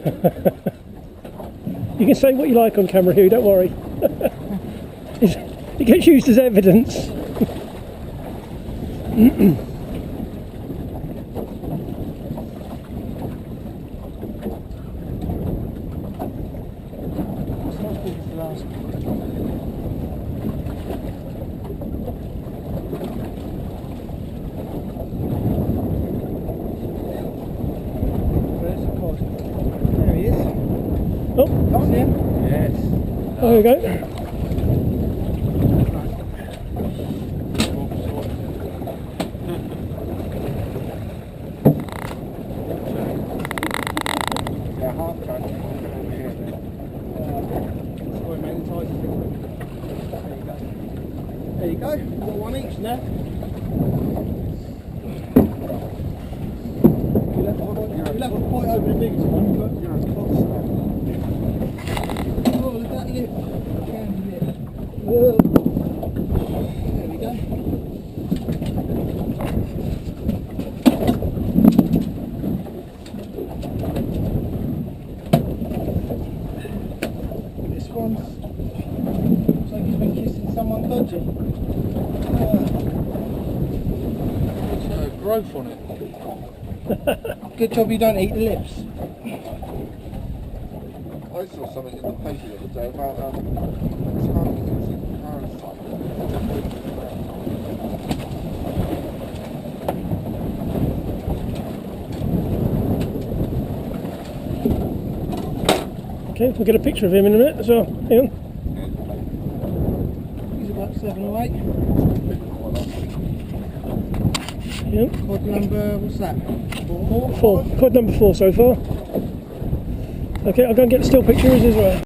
You can say what you like on camera, Hugh, don't worry. It gets used as evidence. There he is. Oh, That's him. Yes. there we go. There you go. We've got one each now. You'll have to quite over the biggest one, but oh, look at that lip. Candy lip. Whoa. There we go. This one looks like he's been kissing someone dodgy. Growth on it. Good job you don't eat the lips. I saw something in the paper the other day about targets in parasite. Okay, we'll get a picture of him in a minute as well. Hang on. He's about 7 or 8. Yep. Cod number, what's that? 4? 4. Cod number 4 so far. Okay, I'll go and get the still pictures as well.